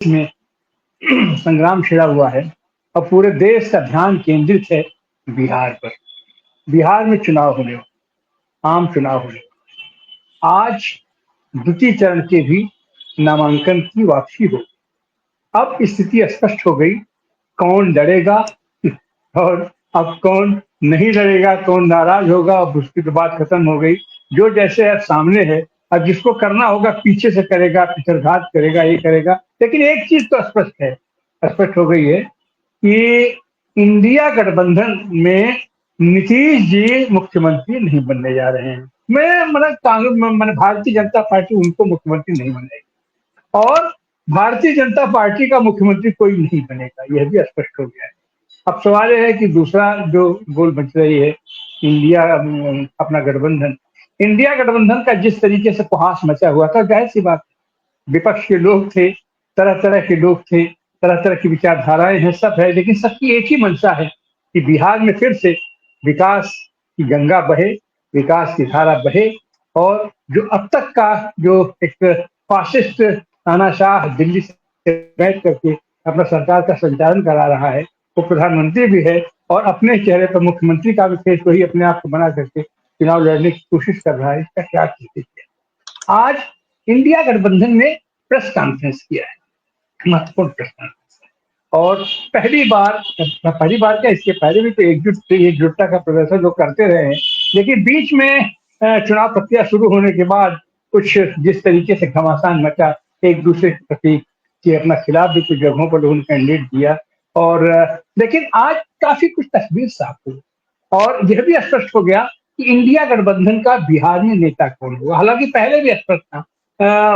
में संग्राम छिड़ा हुआ है और पूरे देश का ध्यान केंद्रित है बिहार पर। बिहार में चुनाव होने आम चुनाव होने आज द्वितीय चरण के भी नामांकन की वापसी हो। अब स्थिति स्पष्ट हो गई, कौन लड़ेगा और अब कौन नहीं लड़ेगा, कौन नाराज होगा। अब उसकी तो बात खत्म हो गई। जो जैसे अब सामने है, अब जिसको करना होगा पीछे से करेगा, पिछड़घात करेगा, ये करेगा। लेकिन एक चीज तो स्पष्ट हो गई है कि इंडिया गठबंधन में नीतीश जी मुख्यमंत्री नहीं बनने जा रहे हैं। मैं मतलब कांग्रेस मैंने भारतीय जनता पार्टी उनको मुख्यमंत्री नहीं बनेगी और भारतीय जनता पार्टी का मुख्यमंत्री कोई नहीं बनेगा, यह भी स्पष्ट हो गया है। अब सवाल यह है कि दूसरा जो गोल बच रही है इंडिया अपना गठबंधन, इंडिया गठबंधन का जिस तरीके से कुहास मचा हुआ था, जाहिर सी बात, विपक्ष के लोग थे, तरह तरह के लोग थे, तरह तरह की विचारधाराएं हैं, सब है, लेकिन सबकी एक ही मंशा है कि बिहार में फिर से विकास की गंगा बहे, विकास की धारा बहे। और जो अब तक का जो एक फासिस्ट तानाशाह दिल्ली से बैठ करके अपना सरकार का संचालन करा रहा है, वो प्रधानमंत्री भी है और अपने चेहरे पर मुख्यमंत्री का भी फेस वही अपने आप को बना करके चुनाव लड़ने की कोशिश कर रहा है। इसका क्या कीजिए। आज इंडिया गठबंधन ने प्रेस कॉन्फ्रेंस किया है, महत्वपूर्ण प्रेस कॉन्फ्रेंस। और पहली बार क्या, इसके पहले भी तो एकजुटता का प्रदर्शन लोग करते रहे हैं। लेकिन बीच में चुनाव प्रक्रिया शुरू होने के बाद कुछ जिस तरीके से घमासान मचा, एक दूसरे के प्रति के अपना खिलाफ भी कुछ जगहों पर लोगों ने कैंडिडेट दिया। और लेकिन आज काफी कुछ तस्वीर साफ हुई और यह भी स्पष्ट हो गया कि इंडिया गठबंधन का बिहार में नेता कौन होगा। हालांकि पहले भी स्पष्ट था,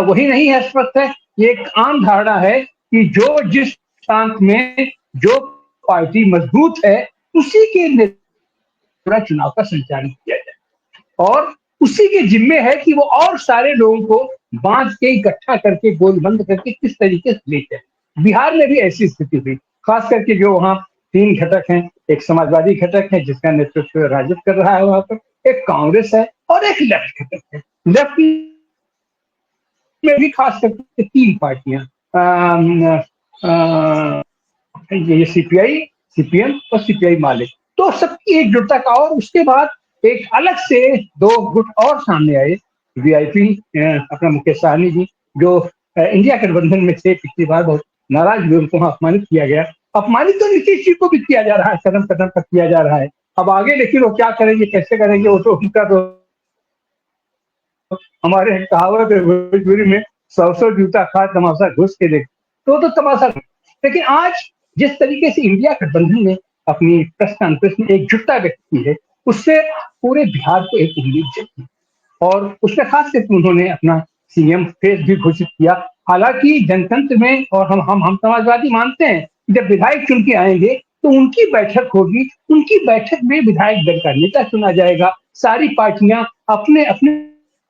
वही नहीं है, स्पष्ट है। ये एक आम धारणा है कि जो जिस प्रांत में जो पार्टी मजबूत है उसी के नेतृत्व चुनाव का संचालन किया जाए और उसी के जिम्मे है कि वो और सारे लोगों को बांध के इकट्ठा करके गोलबंद करके किस तरीके से ले जाए। बिहार में भी ऐसी स्थिति हुई, खास करके जो वहाँ तीन घटक हैं, एक समाजवादी घटक है जिसका नेतृत्व राजद कर रहा है वहां पर, एक कांग्रेस है और एक लेफ्ट घटक है। लेफ्ट में भी खास करके तीन पार्टियां, ये सीपीआई, सीपीएम और सीपीआई माले, तो सबकी एकजुटता का। और उसके बाद एक अलग से दो गुट और सामने आए, वीआईपी अपना मुकेश सहनी जी, जो इंडिया गठबंधन में थे, पिछली बार बहुत नाराज हुए, उनको अपमानित किया गया। अपमानित तो नीतीश जी को भी किया जा रहा है, कदम कदम पर किया जा रहा है। अब आगे लेकिन वो क्या करेंगे, कैसे करेंगे, वो तो उनका तो हमारे कहावत है भोजपुरी में, सौ सौ जूता खा तमाशा घुस के देख, तो तमाशा। लेकिन आज जिस तरीके से इंडिया गठबंधन ने अपनी प्रेस कॉन्फ्रेंस में एकजुटता व्यक्त की है, उससे पूरे बिहार को एक उम्मीद जगी और उसमें खास करके उन्होंने अपना सीएम फेस भी घोषित किया। हालांकि जनतंत्र में, और हम समाजवादी मानते हैं, जब विधायक चुन के आएंगे तो उनकी बैठक होगी, उनकी बैठक में विधायक दल का नेता चुना जाएगा, सारी पार्टियां अपने अपने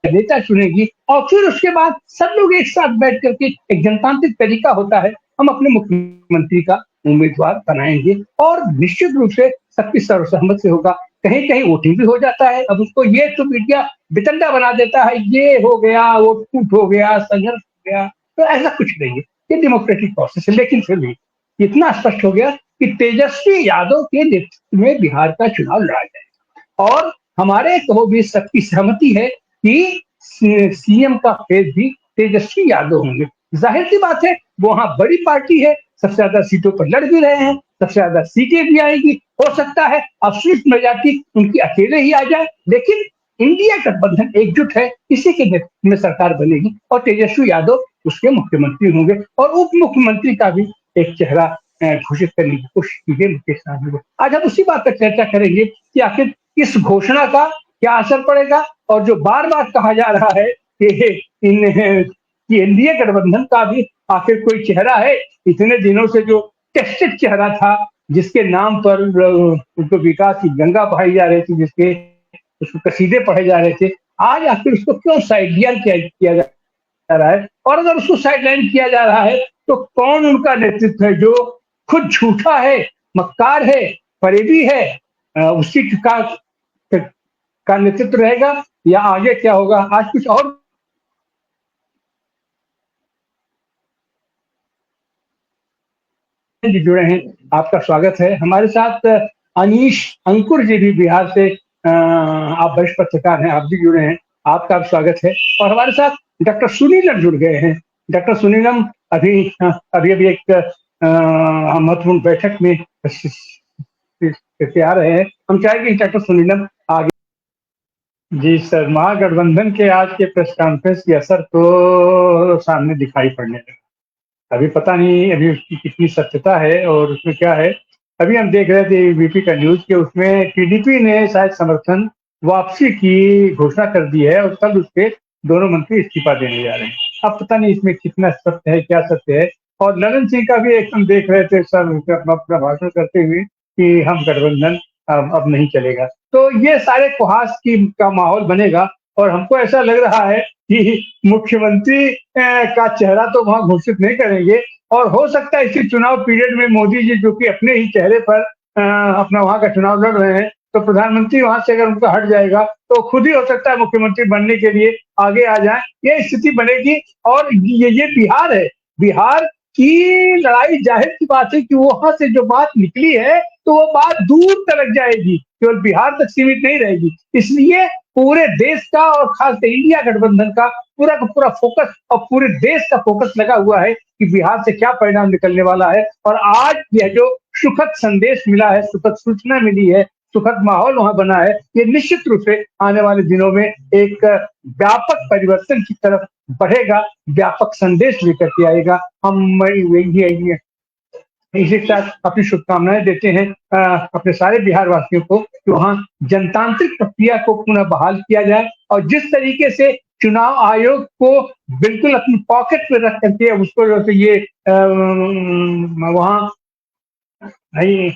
नेता चुनेगी और फिर उसके बाद सब लोग एक साथ बैठ करके, एक जनतांत्रिक तरीका होता है, हम अपने मुख्यमंत्री का उम्मीदवार बनाएंगे और निश्चित रूप से सबकी सर्वसहमत से होगा। कहीं कहीं वोटिंग भी हो जाता है। अब उसको ये तो मीडिया बितंडा बना देता है, ये हो गया, वो टूट हो गया, संघर्ष हो गया, तो ऐसा कुछ नहीं है, ये डेमोक्रेटिक प्रोसेस है। लेकिन फिर भी इतना स्पष्ट हो गया कि तेजस्वी यादव के नेतृत्व में बिहार का चुनाव लड़ा जाएगा और हमारे कहो भी सबकी सहमति है कि सीएम का फेस भी तेजस्वी यादव होंगे। जाहिर सी बात है, वो वहां बड़ी पार्टी है, सबसे ज्यादा सीटों पर लड़ भी रहे हैं, सबसे ज्यादा सीटें भी आएंगी। हो सकता है अफसुस मेजॉरिटी उनकी अकेले ही आ जाए, लेकिन इंडिया गठबंधन एकजुट है, इसी के नेतृत्व में सरकार बनेगी और तेजस्वी यादव उसके मुख्यमंत्री होंगे और उप मुख्यमंत्री का भी एक चेहरा घोषित करने की कोशिश की है मुकेश सहनी को। आज हम उसी बात पर चर्चा करेंगे कि आखिर इस घोषणा का क्या असर पड़ेगा और जो बार बार कहा जा रहा है कि इन कि एनडीए गठबंधन का भी आखिर कोई चेहरा है। इतने दिनों से जो टेस्टेड चेहरा था, जिसके नाम पर उनको विकास की गंगा बहाई जा रही थी, जिसके उसको कसीदे पढ़े जा रहे थे, आज आखिर उसको क्यों साइडलाइन किया जा रहा है। और अगर उसको साइडलाइन किया जा रहा है तो कौन उनका नेतृत्व है, जो खुद झूठा है, मक्कार है, फरेबी है, उसी का नेतृत्व रहेगा या आगे क्या होगा। आज कुछ और जी जुड़े हैं, आपका स्वागत है। हमारे साथ अनीश अंकुर जी भी बिहार से आप वरिष्ठ पत्रकार हैं, आप भी जुड़े हैं, आपका भी स्वागत है। और हमारे साथ डॉक्टर सुनीलम जुड़ गए हैं। डॉक्टर सुनीलम अभी अभी एक महत्वपूर्ण बैठक में से आ रहे हैं। हम चाहेंगे कि डॉक्टर सुनीलम आगे। जी सर, महागठबंधन के आज के प्रेस कॉन्फ्रेंस की असर तो सामने दिखाई पड़ने लगा। अभी पता नहीं अभी उसकी कितनी सत्यता है और उसमें क्या है। अभी हम देख रहे थे एबीपी का न्यूज के उसमें टीडीपी ने शायद समर्थन वापसी की घोषणा कर दी है और कल उसके दोनों मंत्री इस्तीफा देने जा रहे हैं। अब पता नहीं इसमें कितना सत्य है, क्या सत्य है। और ललन सिंह का भी एक हम देख रहे थे सर अपना अपना भाषण करते हुए कि हम गठबंधन अब नहीं चलेगा। तो ये सारे कुहास की का माहौल बनेगा और हमको ऐसा लग रहा है कि मुख्यमंत्री का चेहरा तो वहां घोषित नहीं करेंगे और हो सकता है इसी चुनाव पीरियड में मोदी जी जो कि अपने ही चेहरे पर अपना वहां का चुनाव लड़ रहे हैं, तो प्रधानमंत्री वहां से अगर उनका हट जाएगा तो खुद ही हो सकता है मुख्यमंत्री बनने के लिए आगे आ जाए। ये स्थिति बनेगी और ये बिहार है। बिहार की लड़ाई जाहिर सी बात है कि वहां से जो बात निकली है तो वो बात दूर तक जाएगी, केवल बिहार तक सीमित नहीं रहेगी। इसलिए पूरे देश का और खासकर इंडिया गठबंधन का पूरा का पूरा फोकस और पूरे देश का फोकस लगा हुआ है कि बिहार से क्या परिणाम निकलने वाला है। और आज यह जो सुखद संदेश मिला है, सुखद सूचना मिली है, सुखद माहौल वहां बना है, ये निश्चित रूप से आने वाले दिनों में एक व्यापक परिवर्तन की तरफ बढ़ेगा, व्यापक संदेश लेकर के आएगा। हम इसी के साथ अपनी शुभकामनाएं देते हैं अपने सारे बिहार वासियों को कि वहां जनतांत्रिक प्रक्रिया को पुनः बहाल किया जाए और जिस तरीके से चुनाव आयोग को बिल्कुल अपनी पॉकेट में रख करके उसको जो ये वहां नहीं